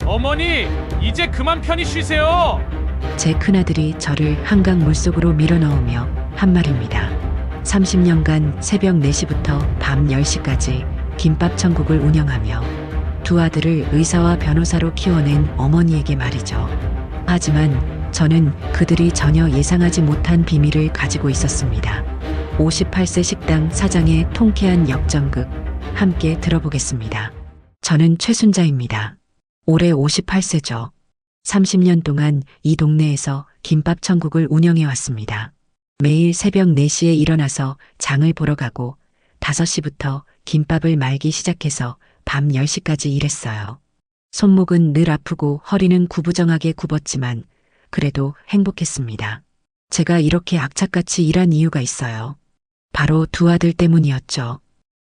어머니, 이제 그만 편히 쉬세요. 제 큰아들이 저를 한강 물속으로 밀어넣으며 한 말입니다. 30년간 새벽 4시부터 밤 10시까지 김밥 천국을 운영하며 두 아들을 의사와 변호사로 키워낸 어머니에게 말이죠. 하지만 저는 그들이 전혀 예상하지 못한 비밀을 가지고 있었습니다. 58세 식당 사장의 통쾌한 역전극 함께 들어보겠습니다. 저는 최순자입니다. 올해 58세죠. 30년 동안 이 동네에서 김밥 천국을 운영해 왔습니다. 매일 새벽 4시에 일어나서 장을 보러 가고 5시부터 김밥을 말기 시작해서 밤 10시까지 일했어요. 손목은 늘 아프고 허리는 구부정하게 굽었지만 그래도 행복했습니다. 제가 이렇게 악착같이 일한 이유가 있어요. 바로 두 아들 때문이었죠.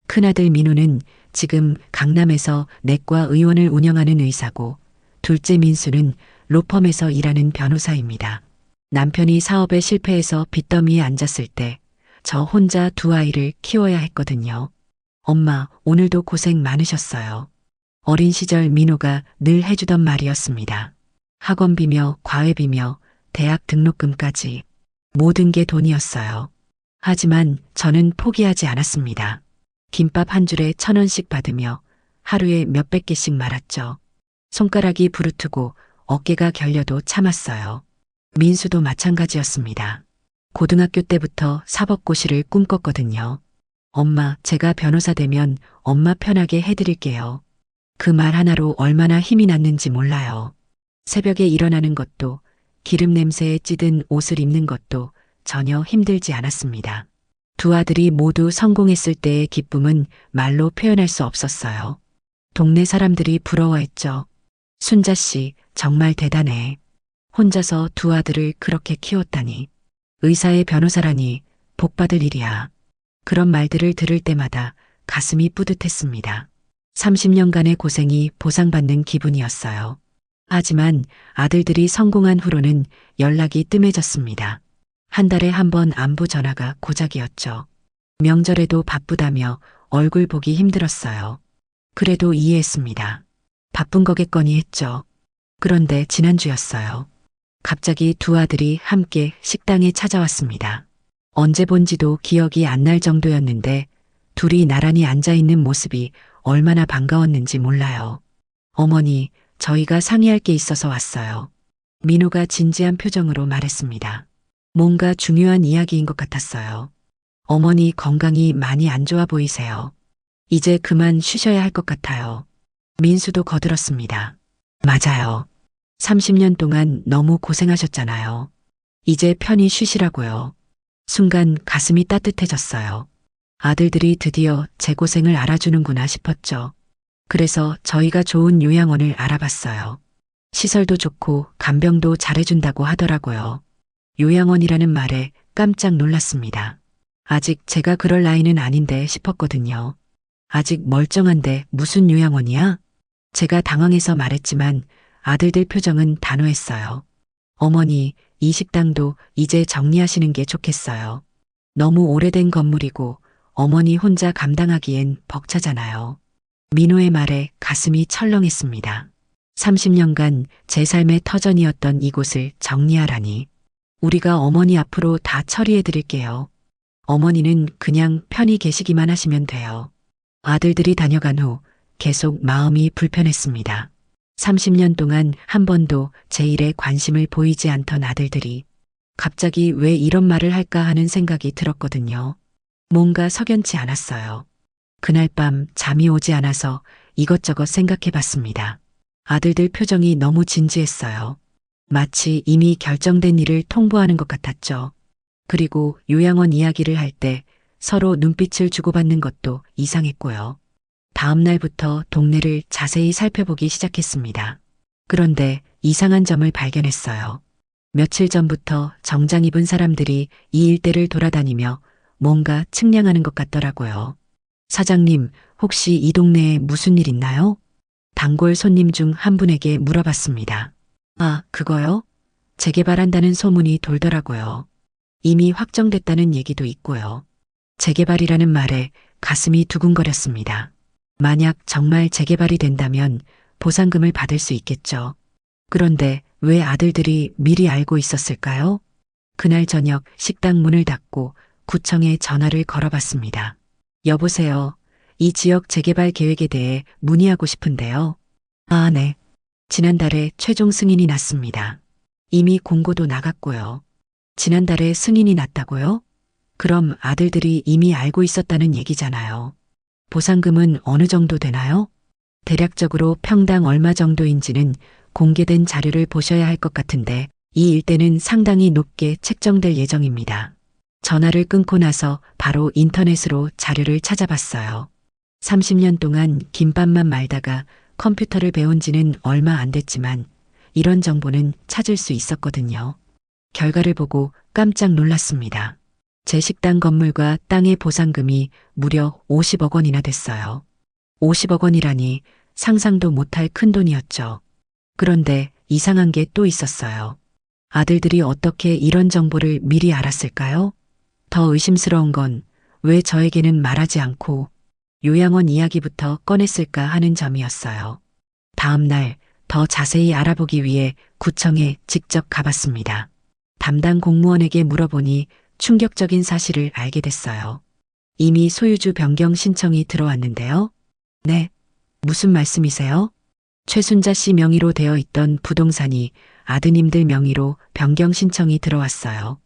큰아들 민우는 지금 강남에서 내과 의원을 운영하는 의사고 둘째 민수는 로펌에서 일하는 변호사입니다. 남편이 사업에 실패해서 빚더미에 앉았을 때 저 혼자 두 아이를 키워야 했거든요. 엄마, 오늘도 고생 많으셨어요. 어린 시절 민호가 늘 해주던 말이었습니다. 학원비며 과외비며 대학 등록금까지 모든 게 돈이었어요. 하지만 저는 포기하지 않았습니다. 김밥 한 줄에 1,000원씩 받으며 하루에 몇백 개씩 말았죠. 손가락이 부르트고 어깨가 결려도 참았어요. 민수도 마찬가지였습니다. 고등학교 때부터 사법고시를 꿈꿨거든요. 엄마, 제가 변호사 되면 엄마 편하게 해드릴게요. 그 말 하나로 얼마나 힘이 났는지 몰라요. 새벽에 일어나는 것도 기름 냄새에 찌든 옷을 입는 것도 전혀 힘들지 않았습니다. 두 아들이 모두 성공했을 때의 기쁨은 말로 표현할 수 없었어요. 동네 사람들이 부러워했죠. 순자 씨, 정말 대단해. 혼자서 두 아들을 그렇게 키웠다니. 의사의 변호사라니 복받을 일이야. 그런 말들을 들을 때마다 가슴이 뿌듯했습니다. 30년간의 고생이 보상받는 기분이었어요. 하지만 아들들이 성공한 후로는 연락이 뜸해졌습니다. 한 달에 한 번 안부 전화가 고작이었죠. 명절에도 바쁘다며 얼굴 보기 힘들었어요. 그래도 이해했습니다. 바쁜 거겠거니 했죠. 그런데 지난주였어요. 갑자기 두 아들이 함께 식당에 찾아왔습니다. 언제 본지도 기억이 안 날 정도였는데 둘이 나란히 앉아있는 모습이 얼마나 반가웠는지 몰라요. 어머니, 저희가 상의할 게 있어서 왔어요. 민호가 진지한 표정으로 말했습니다. 뭔가 중요한 이야기인 것 같았어요. 어머니 건강이 많이 안 좋아 보이세요. 이제 그만 쉬셔야 할 것 같아요. 민수도 거들었습니다. 맞아요. 30년 동안 너무 고생하셨잖아요. 이제 편히 쉬시라고요. 순간 가슴이 따뜻해졌어요. 아들들이 드디어 제 고생을 알아주는구나 싶었죠. 그래서 저희가 좋은 요양원을 알아봤어요. 시설도 좋고 간병도 잘해준다고 하더라고요. 요양원이라는 말에 깜짝 놀랐습니다. 아직 제가 그럴 나이는 아닌데 싶었거든요. 아직 멀쩡한데 무슨 요양원이야? 제가 당황해서 말했지만 아들들 표정은 단호했어요. 어머니, 이 식당도 이제 정리하시는 게 좋겠어요. 너무 오래된 건물이고 어머니 혼자 감당하기엔 벅차잖아요. 민호의 말에 가슴이 철렁했습니다. 30년간 제 삶의 터전이었던 이곳을 정리하라니. 우리가 어머니 앞으로 다 처리해 드릴게요. 어머니는 그냥 편히 계시기만 하시면 돼요. 아들들이 다녀간 후 계속 마음이 불편했습니다. 30년 동안 한 번도 제 일에 관심을 보이지 않던 아들들이 갑자기 왜 이런 말을 할까 하는 생각이 들었거든요. 뭔가 석연치 않았어요. 그날 밤 잠이 오지 않아서 이것저것 생각해 봤습니다. 아들들 표정이 너무 진지했어요. 마치 이미 결정된 일을 통보하는 것 같았죠. 그리고 요양원 이야기를 할 때 서로 눈빛을 주고받는 것도 이상했고요. 다음 날부터 동네를 자세히 살펴보기 시작했습니다. 그런데 이상한 점을 발견했어요. 며칠 전부터 정장 입은 사람들이 이 일대를 돌아다니며 뭔가 측량하는 것 같더라고요. 사장님, 혹시 이 동네에 무슨 일 있나요? 단골 손님 중 한 분에게 물어봤습니다. 아, 그거요? 재개발한다는 소문이 돌더라고요. 이미 확정됐다는 얘기도 있고요. 재개발이라는 말에 가슴이 두근거렸습니다. 만약 정말 재개발이 된다면 보상금을 받을 수 있겠죠. 그런데 왜 아들들이 미리 알고 있었을까요? 그날 저녁 식당 문을 닫고 구청에 전화를 걸어봤습니다. 여보세요. 이 지역 재개발 계획에 대해 문의하고 싶은데요. 아, 네. 지난달에 최종 승인이 났습니다. 이미 공고도 나갔고요. 지난달에 승인이 났다고요? 그럼 아들들이 이미 알고 있었다는 얘기잖아요. 보상금은 어느 정도 되나요? 대략적으로 평당 얼마 정도인지는 공개된 자료를 보셔야 할 것 같은데 이 일대는 상당히 높게 책정될 예정입니다. 전화를 끊고 나서 바로 인터넷으로 자료를 찾아봤어요. 30년 동안 김밥만 말다가 컴퓨터를 배운 지는 얼마 안 됐지만 이런 정보는 찾을 수 있었거든요. 결과를 보고 깜짝 놀랐습니다. 제 식당 건물과 땅의 보상금이 무려 50억 원이나 됐어요. 50억 원이라니 상상도 못할 큰 돈이었죠. 그런데 이상한 게 또 있었어요. 아들들이 어떻게 이런 정보를 미리 알았을까요? 더 의심스러운 건 왜 저에게는 말하지 않고 요양원 이야기부터 꺼냈을까 하는 점이었어요. 다음 날 더 자세히 알아보기 위해 구청에 직접 가봤습니다. 담당 공무원에게 물어보니 충격적인 사실을 알게 됐어요. 이미 소유주 변경 신청이 들어왔는데요. 네, 무슨 말씀이세요? 최순자 씨 명의로 되어 있던 부동산이 아드님들 명의로 변경 신청이 들어왔어요.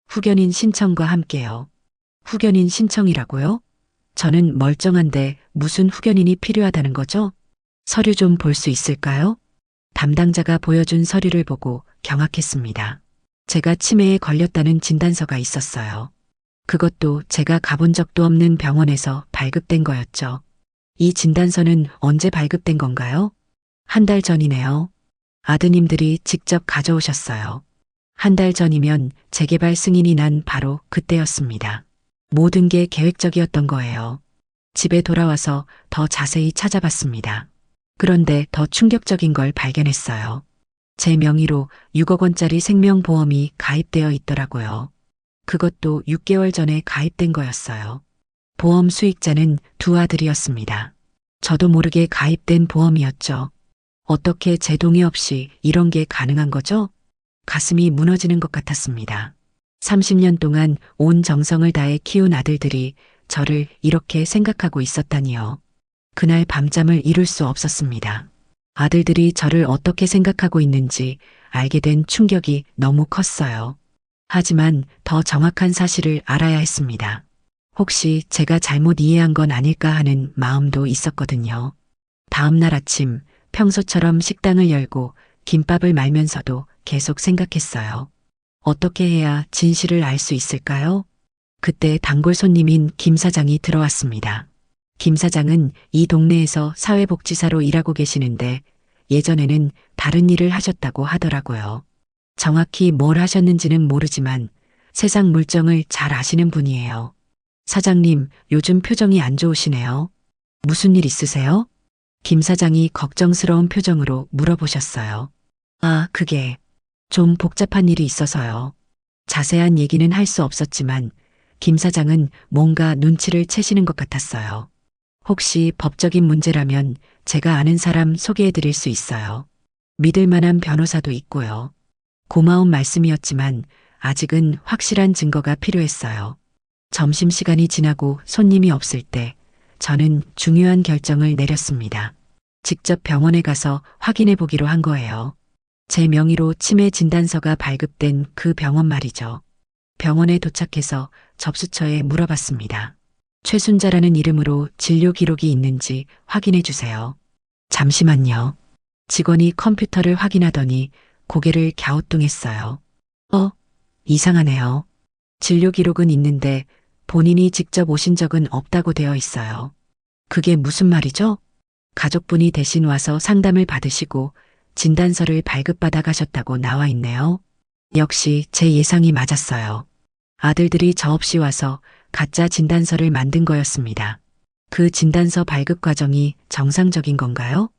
후견인 신청과 함께요. 후견인 신청이라고요? 저는 멀쩡한데 무슨 후견인이 필요하다는 거죠? 서류 좀 볼 수 있을까요? 담당자가 보여준 서류를 보고 경악했습니다. 제가 치매에 걸렸다는 진단서가 있었어요. 그것도 제가 가본 적도 없는 병원에서 발급된 거였죠. 이 진단서는 언제 발급된 건가요? 한 달 전이네요. 아드님들이 직접 가져오셨어요. 한 달 전이면 재개발 승인이 난 바로 그때였습니다. 모든 게 계획적이었던 거예요. 집에 돌아와서 더 자세히 찾아봤습니다. 그런데 더 충격적인 걸 발견했어요. 제 명의로 6억 원짜리 생명보험이 가입되어 있더라고요. 그것도 6개월 전에 가입된 거였어요. 보험 수익자는 두 아들이었습니다. 저도 모르게 가입된 보험이었죠. 어떻게 제 동의 없이 이런 게 가능한 거죠? 가슴이 무너지는 것 같았습니다. 30년 동안 온 정성을 다해 키운 아들들이 저를 이렇게 생각하고 있었다니요. 그날 밤잠을 이룰 수 없었습니다. 아들들이 저를 어떻게 생각하고 있는지 알게 된 충격이 너무 컸어요. 하지만 더 정확한 사실을 알아야 했습니다. 혹시 제가 잘못 이해한 건 아닐까 하는 마음도 있었거든요. 다음 날 아침 평소처럼 식당을 열고 김밥을 말면서도 계속 생각했어요. 어떻게 해야 진실을 알 수 있을까요? 그때 단골 손님인 김 사장이 들어왔습니다. 김 사장은 이 동네에서 사회복지사로 일하고 계시는데 예전에는 다른 일을 하셨다고 하더라고요. 정확히 뭘 하셨는지는 모르지만 세상 물정을 잘 아시는 분이에요. 사장님, 요즘 표정이 안 좋으시네요. 무슨 일 있으세요? 김 사장이 걱정스러운 표정으로 물어보셨어요. 아, 그게 좀 복잡한 일이 있어서요. 자세한 얘기는 할 수 없었지만 김 사장은 뭔가 눈치를 채시는 것 같았어요. 혹시 법적인 문제라면 제가 아는 사람 소개해 드릴 수 있어요. 믿을 만한 변호사도 있고요. 고마운 말씀이었지만 아직은 확실한 증거가 필요했어요. 점심시간이 지나고 손님이 없을 때 저는 중요한 결정을 내렸습니다. 직접 병원에 가서 확인해 보기로 한 거예요. 제 명의로 치매 진단서가 발급된 그 병원 말이죠. 병원에 도착해서 접수처에 물어봤습니다. 최순자라는 이름으로 진료 기록이 있는지 확인해 주세요. 잠시만요. 직원이 컴퓨터를 확인하더니 고개를 갸우뚱했어요. 이상하네요. 진료 기록은 있는데 본인이 직접 오신 적은 없다고 되어 있어요. 그게 무슨 말이죠? 가족분이 대신 와서 상담을 받으시고 진단서를 발급받아 가셨다고 나와 있네요. 역시 제 예상이 맞았어요. 아들들이 저 없이 와서 가짜 진단서를 만든 거였습니다. 그 진단서 발급 과정이 정상적인 건가요?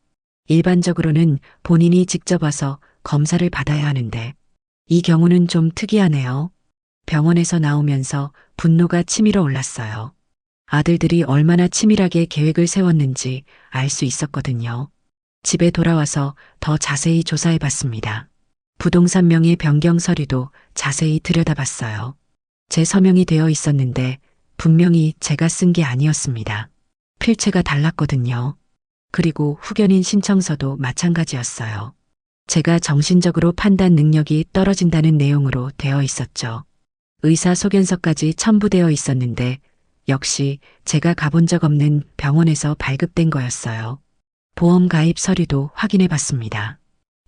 일반적으로는 본인이 직접 와서 검사를 받아야 하는데 이 경우는 좀 특이하네요. 병원에서 나오면서 분노가 치밀어 올랐어요. 아들들이 얼마나 치밀하게 계획을 세웠는지 알 수 있었거든요. 집에 돌아와서 더 자세히 조사해 봤습니다. 부동산 명의 변경 서류도 자세히 들여다봤어요. 제 서명이 되어 있었는데 분명히 제가 쓴 게 아니었습니다. 필체가 달랐거든요. 그리고 후견인 신청서도 마찬가지였어요. 제가 정신적으로 판단 능력이 떨어진다는 내용으로 되어 있었죠. 의사소견서까지 첨부되어 있었는데 역시 제가 가본 적 없는 병원에서 발급된 거였어요. 보험 가입 서류도 확인해 봤습니다.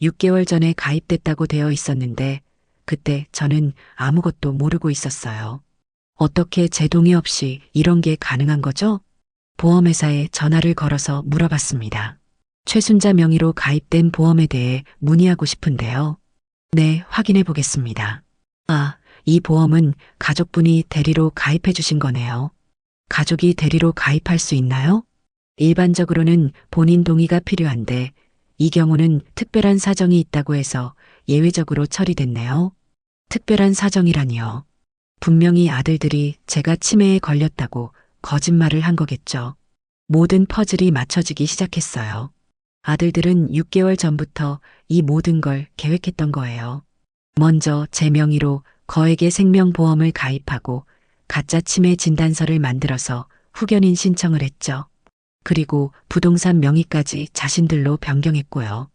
6개월 전에 가입됐다고 되어 있었는데 그때 저는 아무것도 모르고 있었어요. 어떻게 제 동의 없이 이런 게 가능한 거죠? 보험회사에 전화를 걸어서 물어봤습니다. 최순자 명의로 가입된 보험에 대해 문의하고 싶은데요. 네, 확인해 보겠습니다. 아, 이 보험은 가족분이 대리로 가입해 주신 거네요. 가족이 대리로 가입할 수 있나요? 일반적으로는 본인 동의가 필요한데 이 경우는 특별한 사정이 있다고 해서 예외적으로 처리됐네요. 특별한 사정이라니요. 분명히 아들들이 제가 치매에 걸렸다고 거짓말을 한 거겠죠. 모든 퍼즐이 맞춰지기 시작했어요. 아들들은 6개월 전부터 이 모든 걸 계획했던 거예요. 먼저 제 명의로 거액의 생명보험을 가입하고 가짜 치매 진단서를 만들어서 후견인 신청을 했죠. 그리고 부동산 명의까지 자신들로 변경했고요.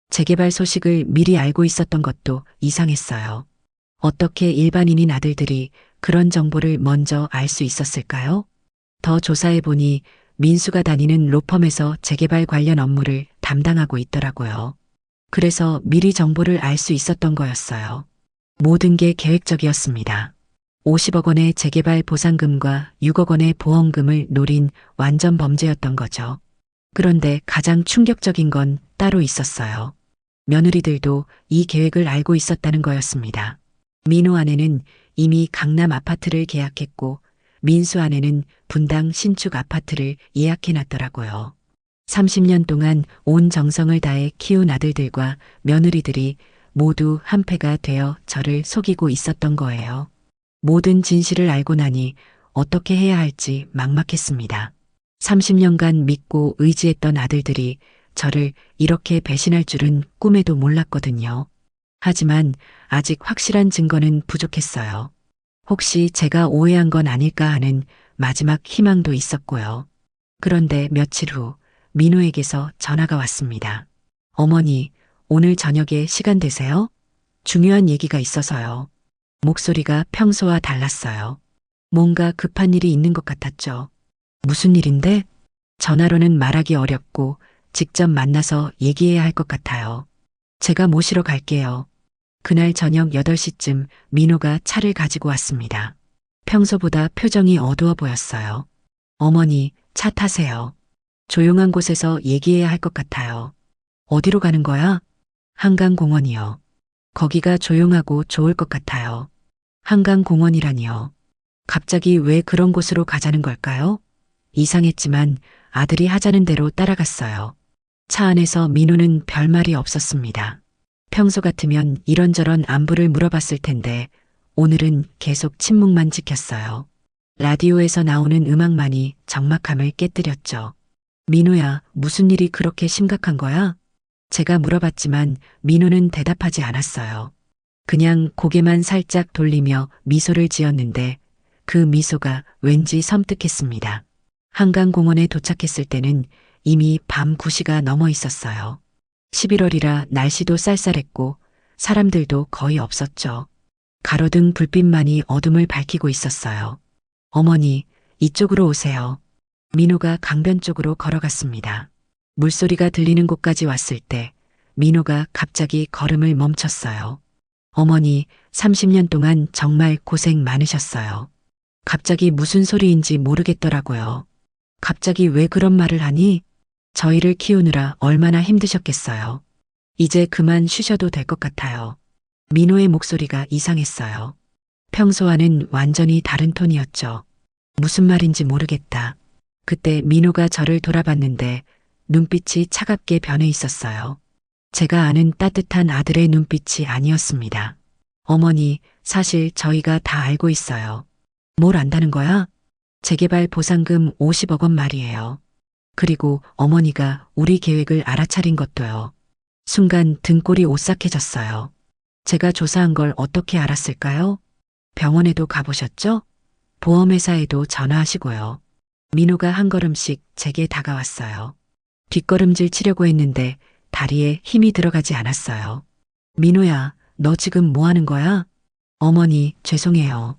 재개발 소식을 미리 알고 있었던 것도 이상했어요. 어떻게 일반인인 아들들이 그런 정보를 먼저 알 수 있었을까요? 더 조사해보니 민수가 다니는 로펌에서 재개발 관련 업무를 담당하고 있더라고요. 그래서 미리 정보를 알 수 있었던 거였어요. 모든 게 계획적이었습니다. 50억 원의 재개발 보상금과 6억 원의 보험금을 노린 완전 범죄였던 거죠. 그런데 가장 충격적인 건 따로 있었어요. 며느리들도 이 계획을 알고 있었다는 거였습니다. 민호 아내는 이미 강남 아파트를 계약했고 민수 아내는 분당 신축 아파트를 예약해놨더라고요. 30년 동안 온 정성을 다해 키운 아들들과 며느리들이 모두 한패가 되어 저를 속이고 있었던 거예요. 모든 진실을 알고 나니 어떻게 해야 할지 막막했습니다. 30년간 믿고 의지했던 아들들이 저를 이렇게 배신할 줄은 꿈에도 몰랐거든요. 하지만 아직 확실한 증거는 부족했어요. 혹시 제가 오해한 건 아닐까 하는 마지막 희망도 있었고요. 그런데 며칠 후 민호에게서 전화가 왔습니다. 어머니, 오늘 저녁에 시간 되세요? 중요한 얘기가 있어서요. 목소리가 평소와 달랐어요. 뭔가 급한 일이 있는 것 같았죠. 무슨 일인데? 전화로는 말하기 어렵고 직접 만나서 얘기해야 할 것 같아요. 제가 모시러 갈게요. 그날 저녁 8시쯤 민호가 차를 가지고 왔습니다. 평소보다 표정이 어두워 보였어요. 어머니, 차 타세요. 조용한 곳에서 얘기해야 할 것 같아요. 어디로 가는 거야? 한강공원이요. 거기가 조용하고 좋을 것 같아요. 한강공원이라니요. 갑자기 왜 그런 곳으로 가자는 걸까요? 이상했지만 아들이 하자는 대로 따라갔어요. 차 안에서 민호는 별말이 없었습니다. 평소 같으면 이런저런 안부를 물어봤을 텐데 오늘은 계속 침묵만 지켰어요. 라디오에서 나오는 음악만이 적막함을 깨뜨렸죠. 민호야, 무슨 일이 그렇게 심각한 거야? 제가 물어봤지만 민호는 대답하지 않았어요. 그냥 고개만 살짝 돌리며 미소를 지었는데 그 미소가 왠지 섬뜩했습니다. 한강공원에 도착했을 때는 이미 밤 9시가 넘어 있었어요. 11월이라 날씨도 쌀쌀했고 사람들도 거의 없었죠. 가로등 불빛만이 어둠을 밝히고 있었어요. 어머니, 이쪽으로 오세요. 민호가 강변 쪽으로 걸어갔습니다. 물소리가 들리는 곳까지 왔을 때 민호가 갑자기 걸음을 멈췄어요. 어머니, 30년 동안 정말 고생 많으셨어요. 갑자기 무슨 소리인지 모르겠더라고요. 갑자기 왜 그런 말을 하니? 저희를 키우느라 얼마나 힘드셨겠어요. 이제 그만 쉬셔도 될 것 같아요. 민호의 목소리가 이상했어요. 평소와는 완전히 다른 톤이었죠. 무슨 말인지 모르겠다. 그때 민호가 저를 돌아봤는데 눈빛이 차갑게 변해 있었어요. 제가 아는 따뜻한 아들의 눈빛이 아니었습니다. 어머니, 사실 저희가 다 알고 있어요. 뭘 안다는 거야? 재개발 보상금 50억 원 말이에요. 그리고 어머니가 우리 계획을 알아차린 것도요. 순간 등골이 오싹해졌어요. 제가 조사한 걸 어떻게 알았을까요? 병원에도 가보셨죠? 보험회사에도 전화하시고요. 민호가 한 걸음씩 제게 다가왔어요. 뒷걸음질 치려고 했는데 다리에 힘이 들어가지 않았어요. 민호야, 너 지금 뭐 하는 거야? 어머니, 죄송해요.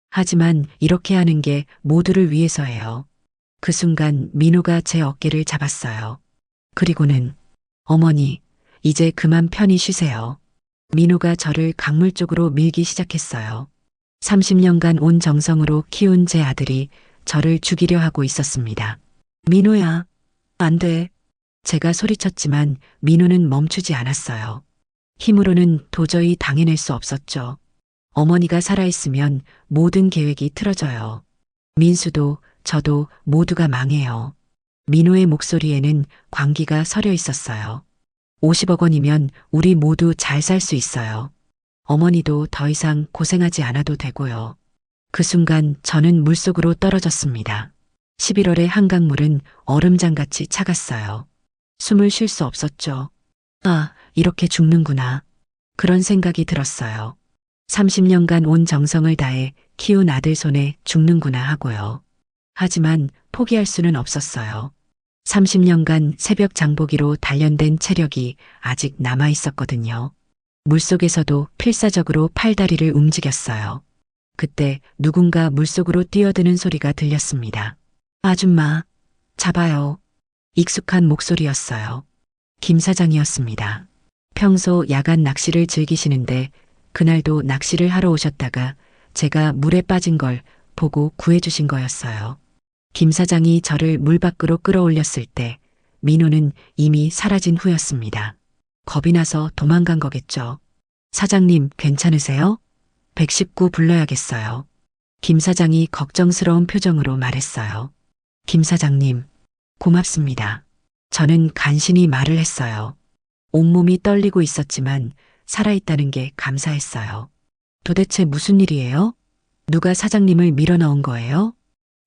하지만 이렇게 하는 게 모두를 위해서예요. 그 순간 민호가 제 어깨를 잡았어요. 그리고는 어머니, 이제 그만 편히 쉬세요. 민호가 저를 강물 쪽으로 밀기 시작했어요. 30년간 온 정성으로 키운 제 아들이 저를 죽이려 하고 있었습니다. 민호야, 안 돼. 제가 소리쳤지만 민호는 멈추지 않았어요. 힘으로는 도저히 당해낼 수 없었죠. 어머니가 살아있으면 모든 계획이 틀어져요. 민수도 저도 모두가 망해요. 민호의 목소리에는 광기가 서려 있었어요. 50억 원이면 우리 모두 잘 살 수 있어요. 어머니도 더 이상 고생하지 않아도 되고요. 그 순간 저는 물속으로 떨어졌습니다. 11월의 한강물은 얼음장같이 차갔어요. 숨을 쉴 수 없었죠. 아, 이렇게 죽는구나. 그런 생각이 들었어요. 30년간 온 정성을 다해 키운 아들 손에 죽는구나 하고요. 하지만 포기할 수는 없었어요. 30년간 새벽 장보기로 단련된 체력이 아직 남아 있었거든요. 물속에서도 필사적으로 팔다리를 움직였어요. 그때 누군가 물속으로 뛰어드는 소리가 들렸습니다. 아줌마, 잡아요. 익숙한 목소리였어요. 김 사장이었습니다. 평소 야간 낚시를 즐기시는데 그날도 낚시를 하러 오셨다가 제가 물에 빠진 걸 보고 구해주신 거였어요. 김 사장이 저를 물 밖으로 끌어올렸을 때 민호는 이미 사라진 후였습니다. 겁이 나서 도망간 거겠죠. 사장님, 괜찮으세요? 119 불러야겠어요. 김 사장이 걱정스러운 표정으로 말했어요. 김 사장님, 고맙습니다. 저는 간신히 말을 했어요. 온몸이 떨리고 있었지만 살아있다는 게 감사했어요. 도대체 무슨 일이에요? 누가 사장님을 밀어넣은 거예요?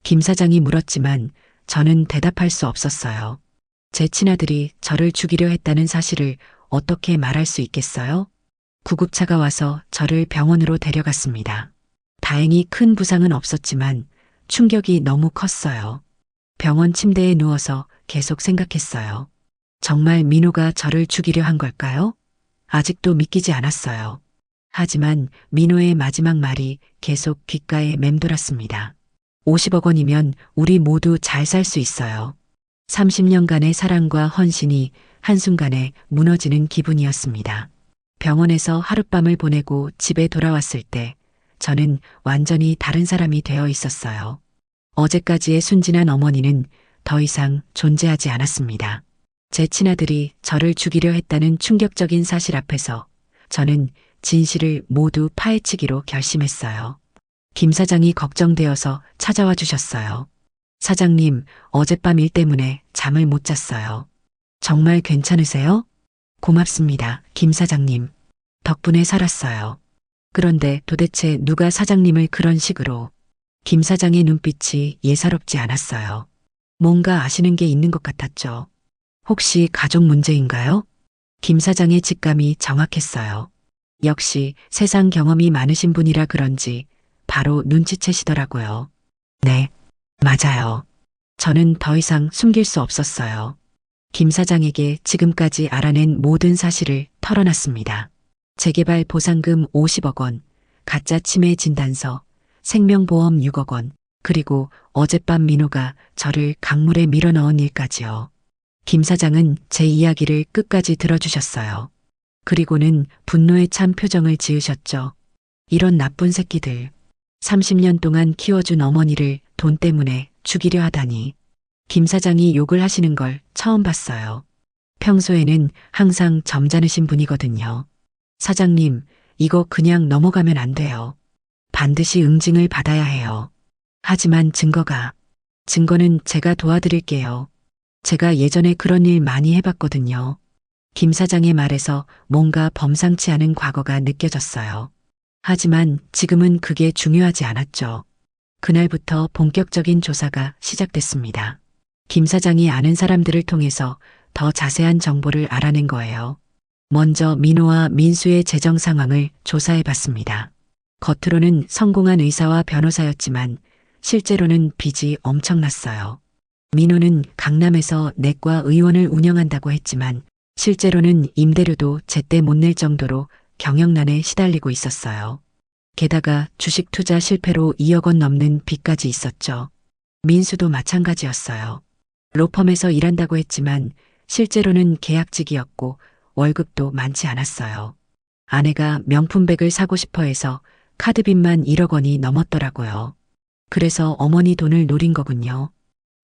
김 사장이 물었지만 저는 대답할 수 없었어요. 제 친아들이 저를 죽이려 했다는 사실을 어떻게 말할 수 있겠어요? 구급차가 와서 저를 병원으로 데려갔습니다. 다행히 큰 부상은 없었지만 충격이 너무 컸어요. 병원 침대에 누워서 계속 생각했어요. 정말 민호가 저를 죽이려 한 걸까요? 아직도 믿기지 않았어요. 하지만 민호의 마지막 말이 계속 귓가에 맴돌았습니다. 50억 원이면 우리 모두 잘 살 수 있어요. 30년간의 사랑과 헌신이 한순간에 무너지는 기분이었습니다. 병원에서 하룻밤을 보내고 집에 돌아왔을 때 저는 완전히 다른 사람이 되어 있었어요. 어제까지의 순진한 어머니는 더 이상 존재하지 않았습니다. 제 친아들이 저를 죽이려 했다는 충격적인 사실 앞에서 저는 진실을 모두 파헤치기로 결심했어요. 김 사장이 걱정되어서 찾아와 주셨어요. 사장님, 어젯밤 일 때문에 잠을 못 잤어요. 정말 괜찮으세요? 고맙습니다, 김 사장님. 덕분에 살았어요. 그런데 도대체 누가 사장님을 그런 식으로... 김 사장의 눈빛이 예사롭지 않았어요. 뭔가 아시는 게 있는 것 같았죠. 혹시 가족 문제인가요? 김 사장의 직감이 정확했어요. 역시 세상 경험이 많으신 분이라 그런지 바로 눈치채시더라고요. 네, 맞아요. 저는 더 이상 숨길 수 없었어요. 김 사장에게 지금까지 알아낸 모든 사실을 털어놨습니다. 재개발 보상금 50억 원, 가짜 치매 진단서, 생명보험 6억 원, 그리고 어젯밤 민호가 저를 강물에 밀어넣은 일까지요. 김 사장은 제 이야기를 끝까지 들어주셨어요. 그리고는 분노에 찬 표정을 지으셨죠. 이런 나쁜 새끼들. 30년 동안 키워준 어머니를 돈 때문에 죽이려 하다니. 김 사장이 욕을 하시는 걸 처음 봤어요. 평소에는 항상 점잖으신 분이거든요. 사장님, 이거 그냥 넘어가면 안 돼요. 반드시 응징을 받아야 해요. 하지만 증거는 제가 도와드릴게요. 제가 예전에 그런 일 많이 해봤거든요. 김 사장의 말에서 뭔가 범상치 않은 과거가 느껴졌어요. 하지만 지금은 그게 중요하지 않았죠. 그날부터 본격적인 조사가 시작됐습니다. 김 사장이 아는 사람들을 통해서 더 자세한 정보를 알아낸 거예요. 먼저 민호와 민수의 재정 상황을 조사해 봤습니다. 겉으로는 성공한 의사와 변호사였지만 실제로는 빚이 엄청났어요. 민호는 강남에서 내과 의원을 운영한다고 했지만 실제로는 임대료도 제때 못 낼 정도로 경영난에 시달리고 있었어요. 게다가 주식 투자 실패로 2억 원 넘는 빚까지 있었죠. 민수도 마찬가지였어요. 로펌에서 일한다고 했지만 실제로는 계약직이었고 월급도 많지 않았어요. 아내가 명품백을 사고 싶어 해서 카드빚만 1억 원이 넘었더라고요. 그래서 어머니 돈을 노린 거군요.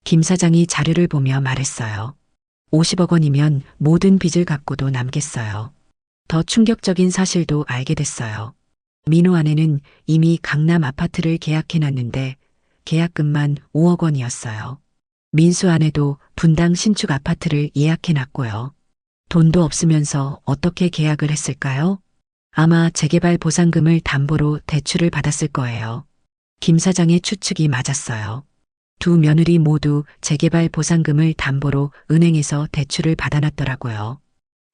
김 사장이 자료를 보며 말했어요. 50억 원이면 모든 빚을 갚고도 남겠어요. 더 충격적인 사실도 알게 됐어요. 민호 아내는 이미 강남 아파트를 계약해놨는데 계약금만 5억 원이었어요. 민수 아내도 분당 신축 아파트를 예약해놨고요. 돈도 없으면서 어떻게 계약을 했을까요? 아마 재개발 보상금을 담보로 대출을 받았을 거예요. 김 사장의 추측이 맞았어요. 두 며느리 모두 재개발 보상금을 담보로 은행에서 대출을 받아놨더라고요.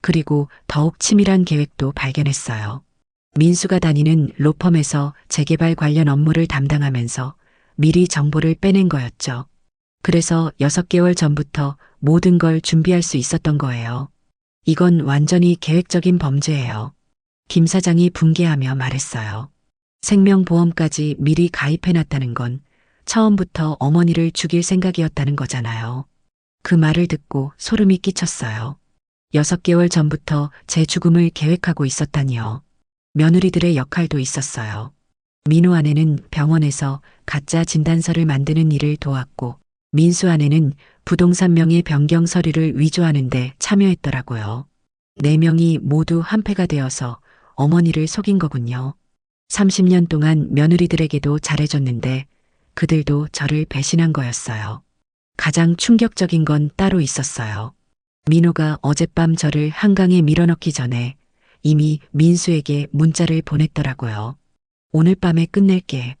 그리고 더욱 치밀한 계획도 발견했어요. 민수가 다니는 로펌에서 재개발 관련 업무를 담당하면서 미리 정보를 빼낸 거였죠. 그래서 6개월 전부터 모든 걸 준비할 수 있었던 거예요. 이건 완전히 계획적인 범죄예요. 김 사장이 분개하며 말했어요. 생명보험까지 미리 가입해놨다는 건 처음부터 어머니를 죽일 생각이었다는 거잖아요. 그 말을 듣고 소름이 끼쳤어요. 6개월 전부터 제 죽음을 계획하고 있었다니요. 며느리들의 역할도 있었어요. 민호 아내는 병원에서 가짜 진단서를 만드는 일을 도왔고 민수 아내는 부동산 명의 변경 서류를 위조하는데 참여했더라고요. 4명이 모두 한패가 되어서 어머니를 속인 거군요. 30년 동안 며느리들에게도 잘해줬는데 그들도 저를 배신한 거였어요. 가장 충격적인 건 따로 있었어요. 민호가 어젯밤 저를 한강에 밀어넣기 전에 이미 민수에게 문자를 보냈더라고요. 오늘 밤에 끝낼게.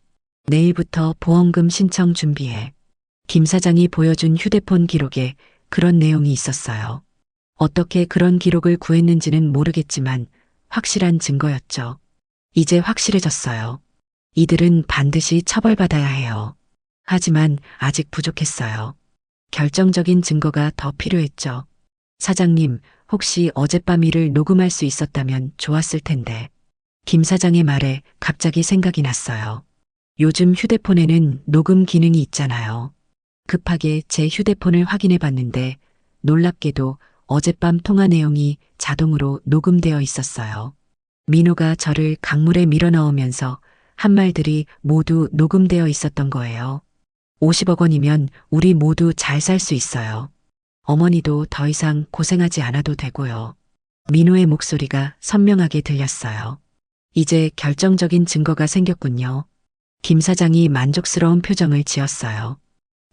내일부터 보험금 신청 준비해. 김 사장이 보여준 휴대폰 기록에 그런 내용이 있었어요. 어떻게 그런 기록을 구했는지는 모르겠지만 확실한 증거였죠. 이제 확실해졌어요. 이들은 반드시 처벌받아야 해요. 하지만 아직 부족했어요. 결정적인 증거가 더 필요했죠. 사장님, 혹시 어젯밤 일을 녹음할 수 있었다면 좋았을 텐데. 김 사장의 말에 갑자기 생각이 났어요. 요즘 휴대폰에는 녹음 기능이 있잖아요. 급하게 제 휴대폰을 확인해 봤는데 놀랍게도 어젯밤 통화 내용이 자동으로 녹음되어 있었어요. 민호가 저를 강물에 밀어넣으면서 한 말들이 모두 녹음되어 있었던 거예요. 50억 원이면 우리 모두 잘 살 수 있어요. 어머니도 더 이상 고생하지 않아도 되고요. 민호의 목소리가 선명하게 들렸어요. 이제 결정적인 증거가 생겼군요. 김 사장이 만족스러운 표정을 지었어요.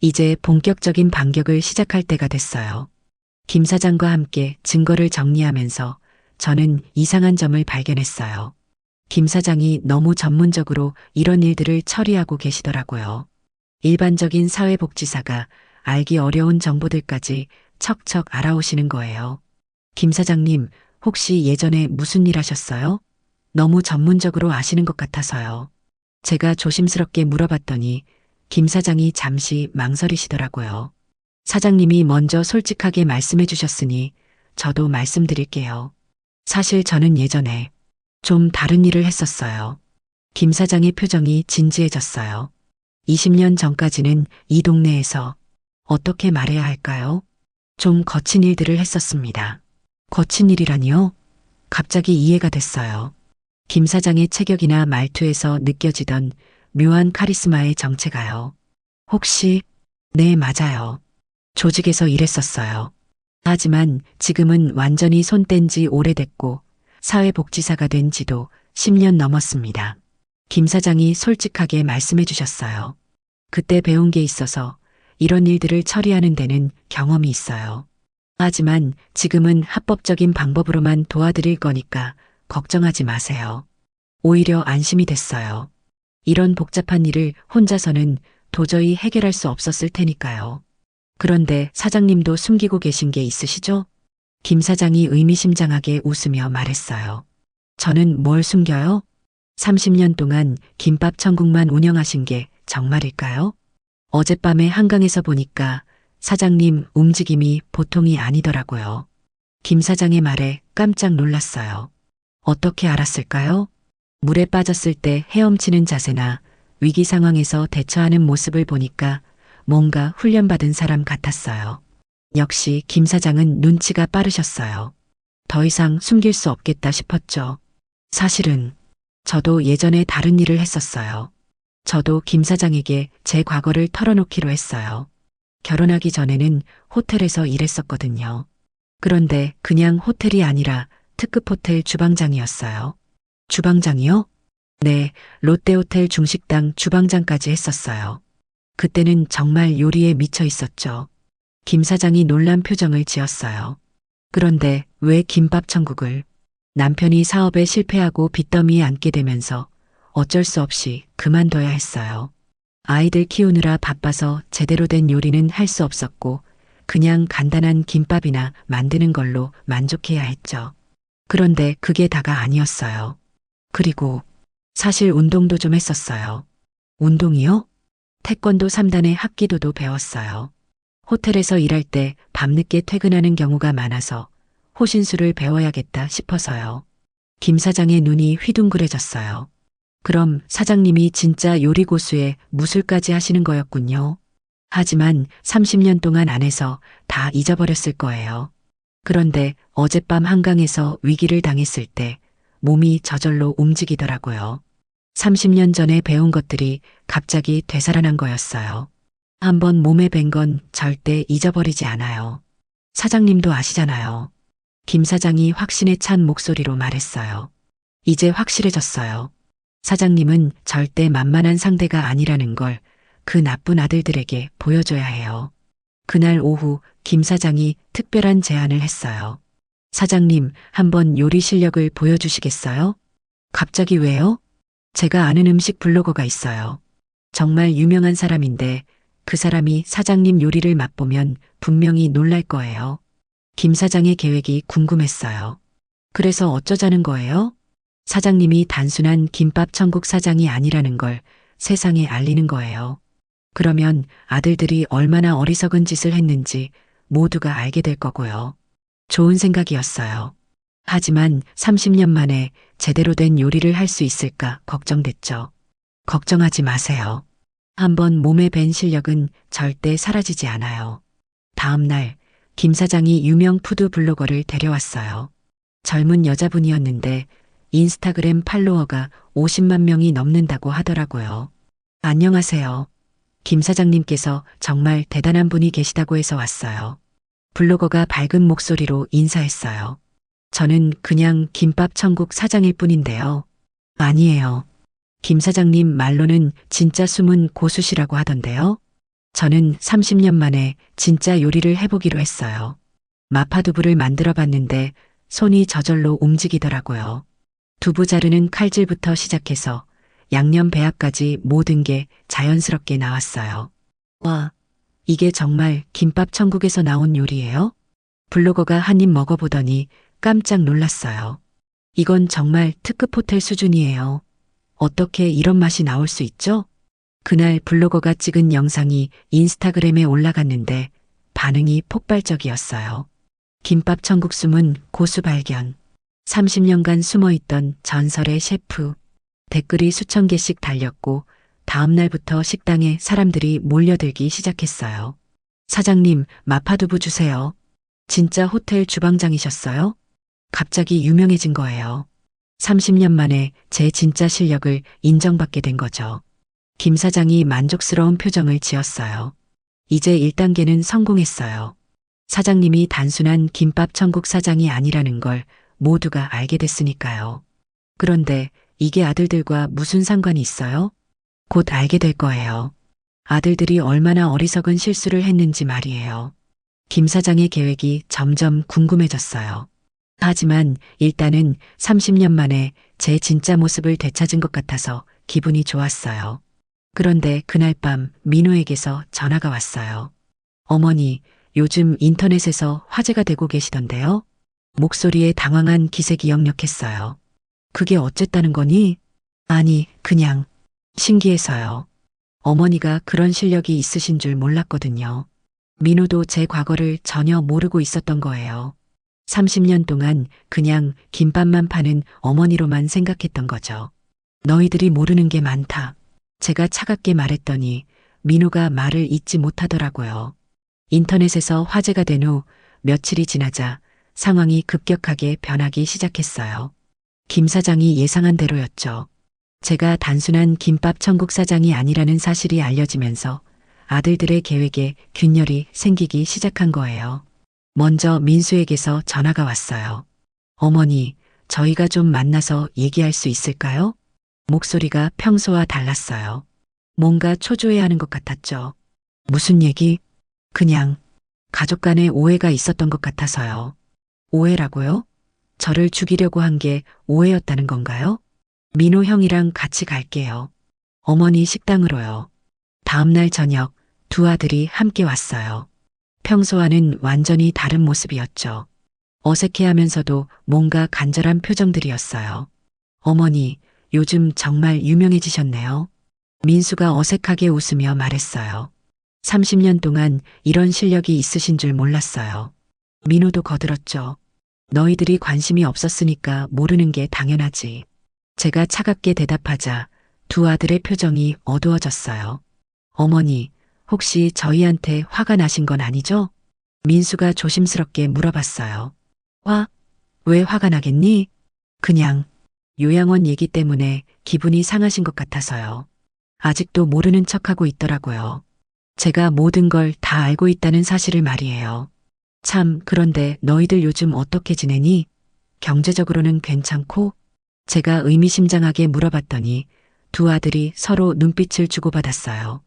이제 본격적인 반격을 시작할 때가 됐어요. 김 사장과 함께 증거를 정리하면서 저는 이상한 점을 발견했어요. 김 사장이 너무 전문적으로 이런 일들을 처리하고 계시더라고요. 일반적인 사회복지사가 알기 어려운 정보들까지 척척 알아오시는 거예요. 김 사장님, 혹시 예전에 무슨 일 하셨어요? 너무 전문적으로 아시는 것 같아서요. 제가 조심스럽게 물어봤더니 김 사장이 잠시 망설이시더라고요. 사장님이 먼저 솔직하게 말씀해 주셨으니 저도 말씀드릴게요. 사실 저는 예전에 좀 다른 일을 했었어요. 김 사장의 표정이 진지해졌어요. 20년 전까지는 이 동네에서 어떻게 말해야 할까요? 좀 거친 일들을 했었습니다. 거친 일이라니요? 갑자기 이해가 됐어요. 김 사장의 체격이나 말투에서 느껴지던 묘한 카리스마의 정체가요. 혹시? 네, 맞아요. 조직에서 일했었어요. 하지만 지금은 완전히 손 뗀 지 오래됐고 사회복지사가 된 지도 10년 넘었습니다. 김 사장이 솔직하게 말씀해 주셨어요. 그때 배운 게 있어서 이런 일들을 처리하는 데는 경험이 있어요. 하지만 지금은 합법적인 방법으로만 도와드릴 거니까 걱정하지 마세요. 오히려 안심이 됐어요. 이런 복잡한 일을 혼자서는 도저히 해결할 수 없었을 테니까요. 그런데 사장님도 숨기고 계신 게 있으시죠? 김 사장이 의미심장하게 웃으며 말했어요. 저는 뭘 숨겨요? 30년 동안 김밥 천국만 운영하신 게 정말일까요? 어젯밤에 한강에서 보니까 사장님 움직임이 보통이 아니더라고요. 김 사장의 말에 깜짝 놀랐어요. 어떻게 알았을까요? 물에 빠졌을 때 헤엄치는 자세나 위기 상황에서 대처하는 모습을 보니까 뭔가 훈련받은 사람 같았어요. 역시 김 사장은 눈치가 빠르셨어요. 더 이상 숨길 수 없겠다 싶었죠. 사실은 저도 예전에 다른 일을 했었어요. 저도 김 사장에게 제 과거를 털어놓기로 했어요. 결혼하기 전에는 호텔에서 일했었거든요. 그런데 그냥 호텔이 아니라 특급 호텔 주방장이었어요. 주방장이요? 네, 롯데호텔 중식당 주방장까지 했었어요. 그때는 정말 요리에 미쳐 있었죠. 김 사장이 놀란 표정을 지었어요. 그런데 왜 김밥 천국을? 남편이 사업에 실패하고 빚더미에 앉게 되면서 어쩔 수 없이 그만둬야 했어요. 아이들 키우느라 바빠서 제대로 된 요리는 할 수 없었고 그냥 간단한 김밥이나 만드는 걸로 만족해야 했죠. 그런데 그게 다가 아니었어요. 그리고 사실 운동도 좀 했었어요. 운동이요? 태권도 3단의 합기도도 배웠어요. 호텔에서 일할 때 밤늦게 퇴근하는 경우가 많아서 호신술을 배워야겠다 싶어서요. 김 사장의 눈이 휘둥그레졌어요. 그럼 사장님이 진짜 요리 고수의 무술까지 하시는 거였군요. 하지만 30년 동안 안 해서 다 잊어버렸을 거예요. 그런데 어젯밤 한강에서 위기를 당했을 때 몸이 저절로 움직이더라고요. 30년 전에 배운 것들이 갑자기 되살아난 거였어요. 한번 몸에 밴 건 절대 잊어버리지 않아요. 사장님도 아시잖아요. 김 사장이 확신에 찬 목소리로 말했어요. 이제 확실해졌어요. 사장님은 절대 만만한 상대가 아니라는 걸 그 나쁜 아들들에게 보여줘야 해요. 그날 오후 김 사장이 특별한 제안을 했어요. 사장님, 한번 요리 실력을 보여주시겠어요? 갑자기 왜요? 제가 아는 음식 블로거가 있어요. 정말 유명한 사람인데 그 사람이 사장님 요리를 맛보면 분명히 놀랄 거예요. 김 사장의 계획이 궁금했어요. 그래서 어쩌자는 거예요? 사장님이 단순한 김밥 천국 사장이 아니라는 걸 세상에 알리는 거예요. 그러면 아들들이 얼마나 어리석은 짓을 했는지 모두가 알게 될 거고요. 좋은 생각이었어요. 하지만 30년 만에 제대로 된 요리를 할 수 있을까 걱정됐죠. 걱정하지 마세요. 한번 몸에 밴 실력은 절대 사라지지 않아요. 다음 날 김 사장이 유명 푸드 블로거를 데려왔어요. 젊은 여자분이었는데 인스타그램 팔로워가 50만 명이 넘는다고 하더라고요. 안녕하세요. 김 사장님께서 정말 대단한 분이 계시다고 해서 왔어요. 블로거가 밝은 목소리로 인사했어요. 저는 그냥 김밥 천국 사장일 뿐인데요. 아니에요. 김 사장님 말로는 진짜 숨은 고수시라고 하던데요. 저는 30년 만에 진짜 요리를 해보기로 했어요. 마파두부를 만들어 봤는데 손이 저절로 움직이더라고요. 두부 자르는 칼질부터 시작해서 양념 배합까지 모든 게 자연스럽게 나왔어요. 와, 이게 정말 김밥 천국에서 나온 요리예요? 블로거가 한 입 먹어보더니 깜짝 놀랐어요. 이건 정말 특급 호텔 수준이에요. 어떻게 이런 맛이 나올 수 있죠? 그날 블로거가 찍은 영상이 인스타그램에 올라갔는데 반응이 폭발적이었어요. 김밥 천국 숨은 고수 발견. 30년간 숨어있던 전설의 셰프. 댓글이 수천 개씩 달렸고 다음 날부터 식당에 사람들이 몰려들기 시작했어요. 사장님, 마파두부 주세요. 진짜 호텔 주방장이셨어요? 갑자기 유명해진 거예요. 30년 만에 제 진짜 실력을 인정받게 된 거죠. 김 사장이 만족스러운 표정을 지었어요. 이제 1단계는 성공했어요. 사장님이 단순한 김밥 천국 사장이 아니라는 걸 모두가 알게 됐으니까요. 그런데 이게 아들들과 무슨 상관이 있어요? 곧 알게 될 거예요. 아들들이 얼마나 어리석은 실수를 했는지 말이에요. 김 사장의 계획이 점점 궁금해졌어요. 하지만 일단은 30년 만에 제 진짜 모습을 되찾은 것 같아서 기분이 좋았어요. 그런데 그날 밤 민호에게서 전화가 왔어요. 어머니, 요즘 인터넷에서 화제가 되고 계시던데요? 목소리에 당황한 기색이 역력했어요. 그게 어쨌다는 거니? 아니, 그냥 신기해서요. 어머니가 그런 실력이 있으신 줄 몰랐거든요. 민호도 제 과거를 전혀 모르고 있었던 거예요. 30년 동안 그냥 김밥만 파는 어머니로만 생각했던 거죠. 너희들이 모르는 게 많다. 제가 차갑게 말했더니 민호가 말을 잇지 못하더라고요. 인터넷에서 화제가 된 후 며칠이 지나자 상황이 급격하게 변하기 시작했어요. 김 사장이 예상한 대로였죠. 제가 단순한 김밥 천국 사장이 아니라는 사실이 알려지면서 아들들의 계획에 균열이 생기기 시작한 거예요. 먼저 민수에게서 전화가 왔어요. 어머니, 저희가 좀 만나서 얘기할 수 있을까요? 목소리가 평소와 달랐어요. 뭔가 초조해하는 것 같았죠. 무슨 얘기? 그냥 가족 간에 오해가 있었던 것 같아서요. 오해라고요? 저를 죽이려고 한 게 오해였다는 건가요? 민호 형이랑 같이 갈게요. 어머니 식당으로요. 다음날 저녁 두 아들이 함께 왔어요. 평소와는 완전히 다른 모습이었죠. 어색해하면서도 뭔가 간절한 표정들이었어요. 어머니, 요즘 정말 유명해지셨네요. 민수가 어색하게 웃으며 말했어요. 30년 동안 이런 실력이 있으신 줄 몰랐어요. 민호도 거들었죠. 너희들이 관심이 없었으니까 모르는 게 당연하지. 제가 차갑게 대답하자 두 아들의 표정이 어두워졌어요. 어머니, 혹시 저희한테 화가 나신 건 아니죠? 민수가 조심스럽게 물어봤어요. 왜 화가 나겠니? 그냥 요양원 얘기 때문에 기분이 상하신 것 같아서요. 아직도 모르는 척하고 있더라고요. 제가 모든 걸 다 알고 있다는 사실을 말이에요. 참, 그런데 너희들 요즘 어떻게 지내니? 경제적으로는 괜찮고? 제가 의미심장하게 물어봤더니 두 아들이 서로 눈빛을 주고받았어요.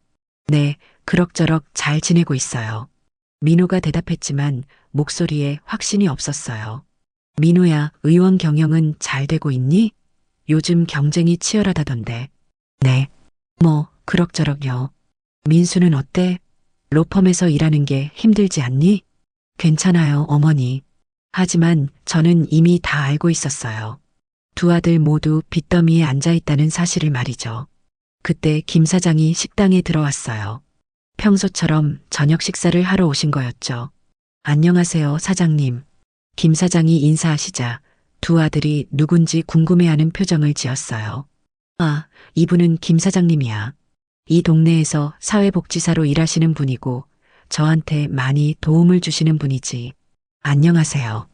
네, 그럭저럭 잘 지내고 있어요. 민호가 대답했지만 목소리에 확신이 없었어요. 민호야, 의원 경영은 잘 되고 있니? 요즘 경쟁이 치열하다던데. 네, 그럭저럭요. 민수는 어때? 로펌에서 일하는 게 힘들지 않니? 괜찮아요, 어머니. 하지만 저는 이미 다 알고 있었어요. 두 아들 모두 빚더미에 앉아 있다는 사실을 말이죠. 그때 김 사장이 식당에 들어왔어요. 평소처럼 저녁 식사를 하러 오신 거였죠. 안녕하세요, 사장님. 김 사장이 인사하시자 두 아들이 누군지 궁금해하는 표정을 지었어요. 아, 이분은 김 사장님이야. 이 동네에서 사회복지사로 일하시는 분이고 저한테 많이 도움을 주시는 분이지. 안녕하세요.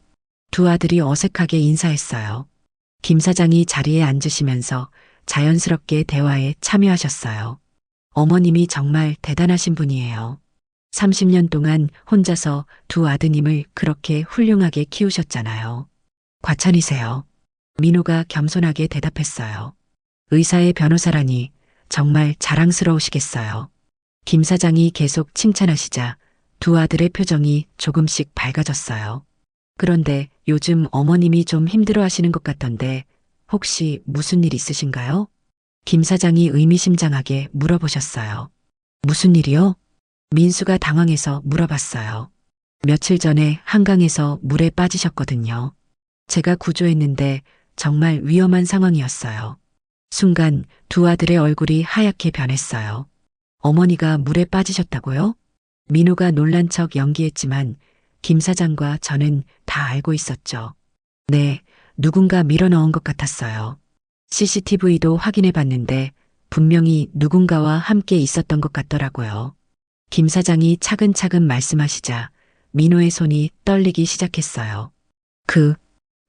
두 아들이 어색하게 인사했어요. 김 사장이 자리에 앉으시면서 자연스럽게 대화에 참여하셨어요. 어머님이 정말 대단하신 분이에요. 30년 동안 혼자서 두 아드님을 그렇게 훌륭하게 키우셨잖아요. 과찬이세요. 민호가 겸손하게 대답했어요. 의사의 변호사라니 정말 자랑스러우시겠어요. 김 사장이 계속 칭찬하시자 두 아들의 표정이 조금씩 밝아졌어요. 그런데 요즘 어머님이 좀 힘들어 하시는 것 같던데 혹시 무슨 일 있으신가요? 김 사장이 의미심장하게 물어보셨어요. 무슨 일이요? 민수가 당황해서 물어봤어요. 며칠 전에 한강에서 물에 빠지셨거든요. 제가 구조했는데 정말 위험한 상황이었어요. 순간 두 아들의 얼굴이 하얗게 변했어요. 어머니가 물에 빠지셨다고요? 민호가 놀란 척 연기했지만 김 사장과 저는 다 알고 있었죠. 네, 누군가 밀어넣은 것 같았어요. CCTV도 확인해 봤는데 분명히 누군가와 함께 있었던 것 같더라고요. 김 사장이 차근차근 말씀하시자 민호의 손이 떨리기 시작했어요.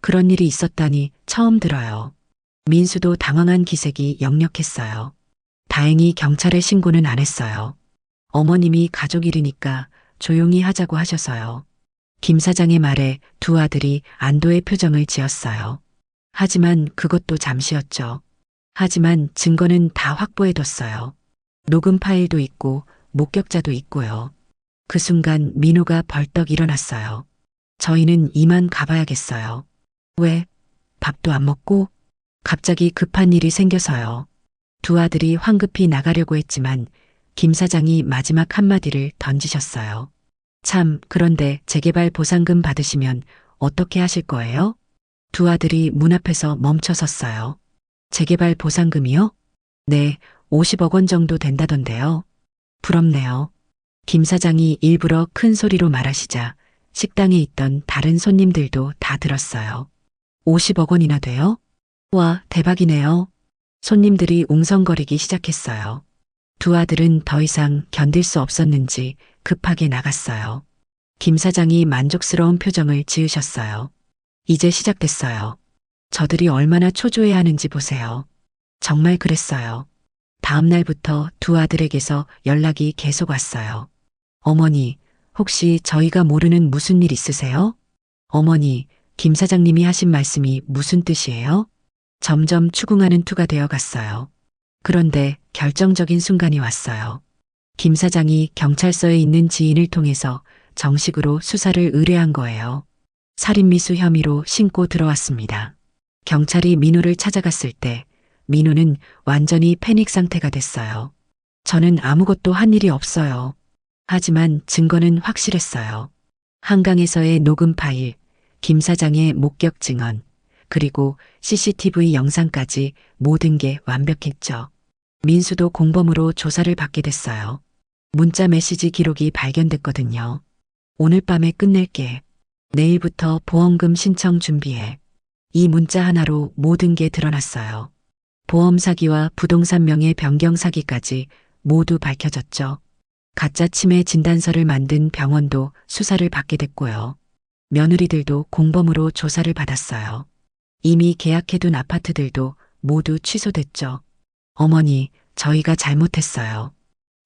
그런 일이 있었다니 처음 들어요. 민수도 당황한 기색이 역력했어요. 다행히 경찰에 신고는 안 했어요. 어머님이 가족 일이니까 조용히 하자고 하셔서요. 김 사장의 말에 두 아들이 안도의 표정을 지었어요. 하지만 그것도 잠시였죠. 하지만 증거는 다 확보해뒀어요. 녹음 파일도 있고 목격자도 있고요. 그 순간 민호가 벌떡 일어났어요. 저희는 이만 가봐야겠어요. 왜? 밥도 안 먹고? 갑자기 급한 일이 생겨서요. 두 아들이 황급히 나가려고 했지만 김 사장이 마지막 한마디를 던지셨어요. 참, 그런데 재개발 보상금 받으시면 어떻게 하실 거예요? 두 아들이 문 앞에서 멈춰 섰어요. 재개발 보상금이요? 네, 50억 원 정도 된다던데요. 부럽네요. 김 사장이 일부러 큰 소리로 말하시자 식당에 있던 다른 손님들도 다 들었어요. 50억 원이나 돼요? 와, 대박이네요. 손님들이 웅성거리기 시작했어요. 두 아들은 더 이상 견딜 수 없었는지 급하게 나갔어요. 김 사장이 만족스러운 표정을 지으셨어요. 이제 시작됐어요. 저들이 얼마나 초조해 하는지 보세요. 정말 그랬어요. 다음 날부터 두 아들에게서 연락이 계속 왔어요. 어머니, 혹시 저희가 모르는 무슨 일 있으세요? 어머니, 김 사장님이 하신 말씀이 무슨 뜻이에요? 점점 추궁하는 투가 되어 갔어요. 그런데 결정적인 순간이 왔어요. 김 사장이 경찰서에 있는 지인을 통해서 정식으로 수사를 의뢰한 거예요. 살인미수 혐의로 신고 들어왔습니다. 경찰이 민호를 찾아갔을 때 민호는 완전히 패닉 상태가 됐어요. 저는 아무것도 한 일이 없어요. 하지만 증거는 확실했어요. 한강에서의 녹음 파일, 김 사장의 목격 증언, 그리고 CCTV 영상까지 모든 게 완벽했죠. 민수도 공범으로 조사를 받게 됐어요. 문자 메시지 기록이 발견됐거든요. 오늘 밤에 끝낼게. 내일부터 보험금 신청 준비해. 이 문자 하나로 모든 게 드러났어요. 보험 사기와 부동산 명의 변경 사기까지 모두 밝혀졌죠. 가짜 치매 진단서를 만든 병원도 수사를 받게 됐고요. 며느리들도 공범으로 조사를 받았어요. 이미 계약해둔 아파트들도 모두 취소됐죠. 어머니, 저희가 잘못했어요.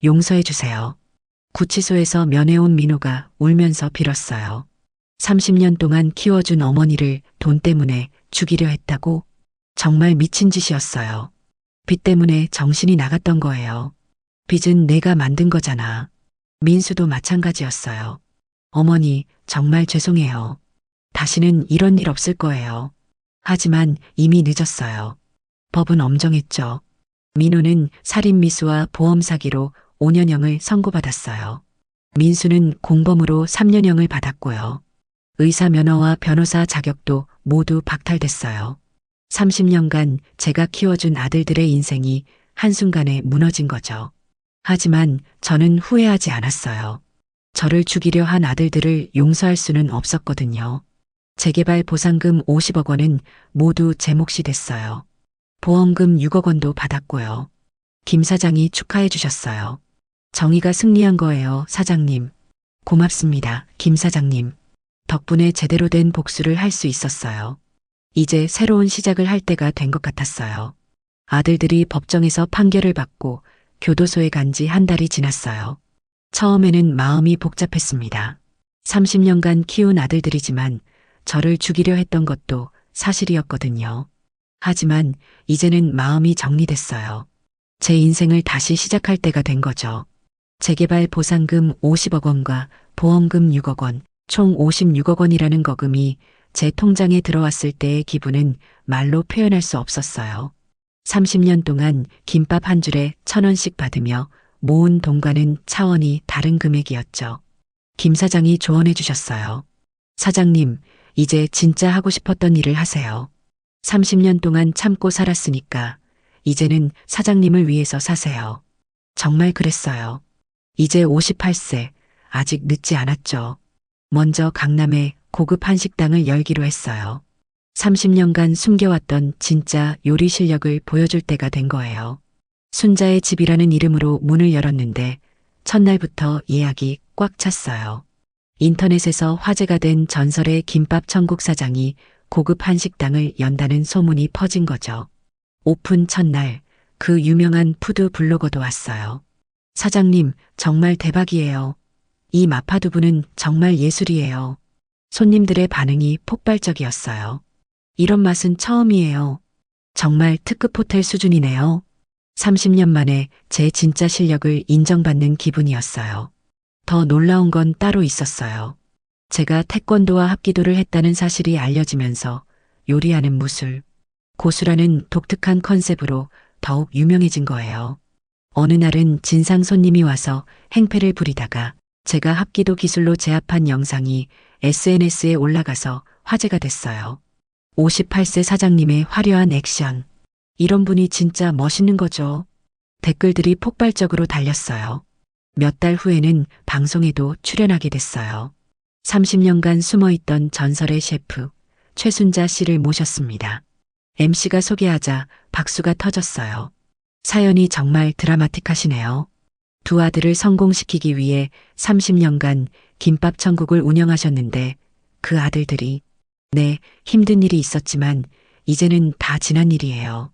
용서해 주세요. 구치소에서 면회온 민호가 울면서 빌었어요. 30년 동안 키워준 어머니를 돈 때문에 죽이려 했다고? 정말 미친 짓이었어요. 빚 때문에 정신이 나갔던 거예요. 빚은 내가 만든 거잖아. 민수도 마찬가지였어요. 어머니, 정말 죄송해요. 다시는 이런 일 없을 거예요. 하지만 이미 늦었어요. 법은 엄정했죠. 민호는 살인미수와 보험 사기로 5년형을 선고받았어요. 민수는 공범으로 3년형을 받았고요. 의사 면허와 변호사 자격도 모두 박탈됐어요. 30년간 제가 키워준 아들들의 인생이 한순간에 무너진 거죠. 하지만 저는 후회하지 않았어요. 저를 죽이려 한 아들들을 용서할 수는 없었거든요. 재개발 보상금 50억 원은 모두 제 몫이 됐어요. 보험금 6억 원도 받았고요. 김 사장이 축하해 주셨어요. 정의가 승리한 거예요, 사장님. 고맙습니다, 김 사장님. 덕분에 제대로 된 복수를 할 수 있었어요. 이제 새로운 시작을 할 때가 된 것 같았어요. 아들들이 법정에서 판결을 받고 교도소에 간 지 한 달이 지났어요. 처음에는 마음이 복잡했습니다. 30년간 키운 아들들이지만 저를 죽이려 했던 것도 사실이었거든요. 하지만 이제는 마음이 정리됐어요. 제 인생을 다시 시작할 때가 된 거죠. 재개발 보상금 50억 원과 보험금 6억 원, 총 56억 원이라는 거금이 제 통장에 들어왔을 때의 기분은 말로 표현할 수 없었어요. 30년 동안 김밥 한 줄에 1,000원씩 받으며 모은 돈과는 차원이 다른 금액이었죠. 김 사장이 조언해 주셨어요. 사장님, 이제 진짜 하고 싶었던 일을 하세요. 30년 동안 참고 살았으니까 이제는 사장님을 위해서 사세요. 정말 그랬어요. 이제 58세, 아직 늦지 않았죠. 먼저 강남에 고급 한식당을 열기로 했어요. 30년간 숨겨왔던 진짜 요리 실력을 보여줄 때가 된 거예요. 순자의 집이라는 이름으로 문을 열었는데 첫날부터 예약이 꽉 찼어요. 인터넷에서 화제가 된 전설의 김밥 천국 사장이 고급 한식당을 연다는 소문이 퍼진 거죠. 오픈 첫날 그 유명한 푸드 블로거도 왔어요. 사장님, 정말 대박이에요. 이 마파두부는 정말 예술이에요. 손님들의 반응이 폭발적이었어요. 이런 맛은 처음이에요. 정말 특급 호텔 수준이네요. 30년 만에 제 진짜 실력을 인정받는 기분이었어요. 더 놀라운 건 따로 있었어요. 제가 태권도와 합기도를 했다는 사실이 알려지면서 요리하는 무술, 고수라는 독특한 컨셉으로 더욱 유명해진 거예요. 어느 날은 진상 손님이 와서 행패를 부리다가 제가 합기도 기술로 제압한 영상이 SNS에 올라가서 화제가 됐어요. 58세 사장님의 화려한 액션. 이런 분이 진짜 멋있는 거죠. 댓글들이 폭발적으로 달렸어요. 몇 달 후에는 방송에도 출연하게 됐어요. 30년간 숨어있던 전설의 셰프 최순자 씨를 모셨습니다. MC가 소개하자 박수가 터졌어요. 사연이 정말 드라마틱하시네요. 두 아들을 성공시키기 위해 30년간 김밥 천국을 운영하셨는데 그 아들들이 네, 힘든 일이 있었지만 이제는 다 지난 일이에요.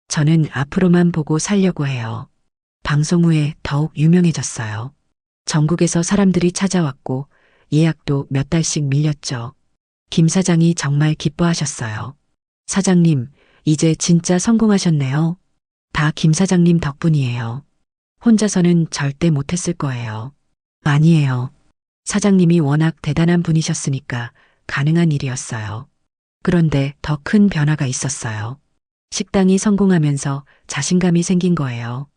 저는 앞으로만 보고 살려고 해요. 방송 후에 더욱 유명해졌어요. 전국에서 사람들이 찾아왔고 예약도 몇 달씩 밀렸죠. 김 사장이 정말 기뻐하셨어요. 사장님, 이제 진짜 성공하셨네요. 다 김 사장님 덕분이에요. 혼자서는 절대 못했을 거예요. 아니에요. 사장님이 워낙 대단한 분이셨으니까 가능한 일이었어요. 그런데 더 큰 변화가 있었어요. 식당이 성공하면서 자신감이 생긴 거예요.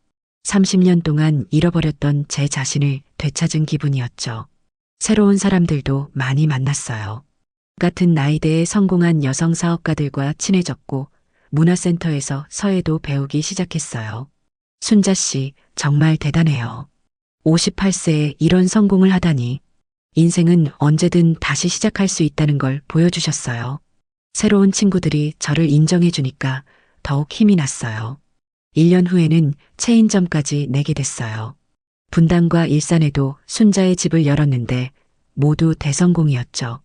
30년 동안 잃어버렸던 제 자신을 되찾은 기분이었죠. 새로운 사람들도 많이 만났어요. 같은 나이대에 성공한 여성 사업가들과 친해졌고 문화센터에서 서예도 배우기 시작했어요. 순자 씨, 정말 대단해요. 58세에 이런 성공을 하다니. 인생은 언제든 다시 시작할 수 있다는 걸 보여주셨어요. 새로운 친구들이 저를 인정해 주니까 더욱 힘이 났어요. 1년 후에는 체인점까지 내게 됐어요. 분당과 일산에도 순자의 집을 열었는데 모두 대성공이었죠.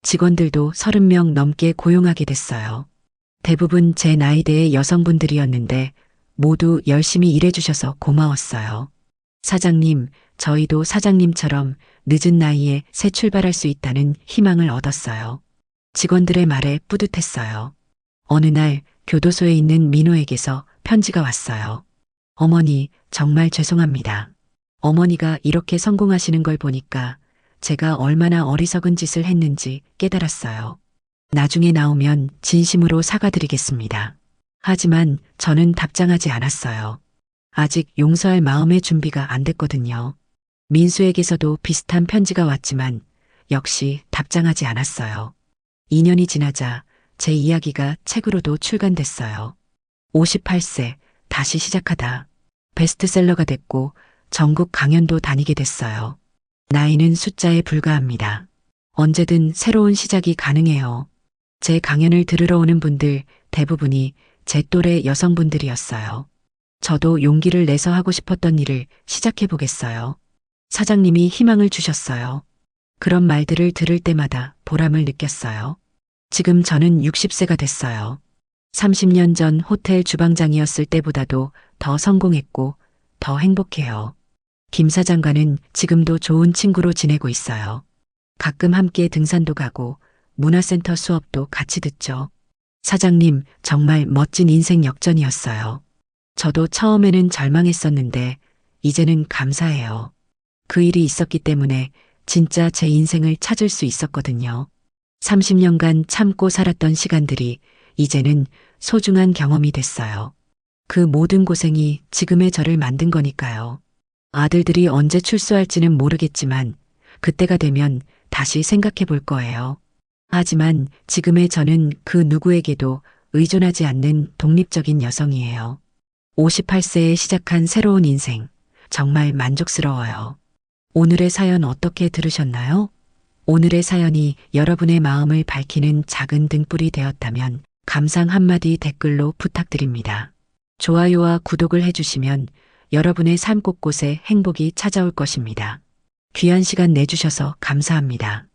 직원들도 30명 넘게 고용하게 됐어요. 대부분 제 나이대의 여성분들이었는데 모두 열심히 일해주셔서 고마웠어요. 사장님, 저희도 사장님처럼 늦은 나이에 새 출발할 수 있다는 희망을 얻었어요. 직원들의 말에 뿌듯했어요. 어느 날 교도소에 있는 민호에게서 편지가 왔어요. 어머니, 정말 죄송합니다. 어머니가 이렇게 성공하시는 걸 보니까 제가 얼마나 어리석은 짓을 했는지 깨달았어요. 나중에 나오면 진심으로 사과드리겠습니다. 하지만 저는 답장하지 않았어요. 아직 용서할 마음의 준비가 안 됐거든요. 민수에게서도 비슷한 편지가 왔지만 역시 답장하지 않았어요. 2년이 지나자 제 이야기가 책으로도 출간됐어요. 58세, 다시 시작하다. 베스트셀러가 됐고 전국 강연도 다니게 됐어요. 나이는 숫자에 불과합니다. 언제든 새로운 시작이 가능해요. 제 강연을 들으러 오는 분들 대부분이 제 또래 여성분들이었어요. 저도 용기를 내서 하고 싶었던 일을 시작해 보겠어요. 사장님이 희망을 주셨어요. 그런 말들을 들을 때마다 보람을 느꼈어요. 지금 저는 60세가 됐어요. 30년 전 호텔 주방장이었을 때보다도 더 성공했고 더 행복해요. 김 사장과는 지금도 좋은 친구로 지내고 있어요. 가끔 함께 등산도 가고 문화센터 수업도 같이 듣죠. 사장님, 정말 멋진 인생 역전이었어요. 저도 처음에는 절망했었는데 이제는 감사해요. 그 일이 있었기 때문에 진짜 제 인생을 찾을 수 있었거든요. 30년간 참고 살았던 시간들이 이제는 소중한 경험이 됐어요. 그 모든 고생이 지금의 저를 만든 거니까요. 아들들이 언제 출소할지는 모르겠지만 그때가 되면 다시 생각해 볼 거예요. 하지만 지금의 저는 그 누구에게도 의존하지 않는 독립적인 여성이에요. 58세에 시작한 새로운 인생, 정말 만족스러워요. 오늘의 사연 어떻게 들으셨나요? 오늘의 사연이 여러분의 마음을 밝히는 작은 등불이 되었다면 감상 한마디 댓글로 부탁드립니다. 좋아요와 구독을 해주시면 여러분의 삶 곳곳에 행복이 찾아올 것입니다. 귀한 시간 내주셔서 감사합니다.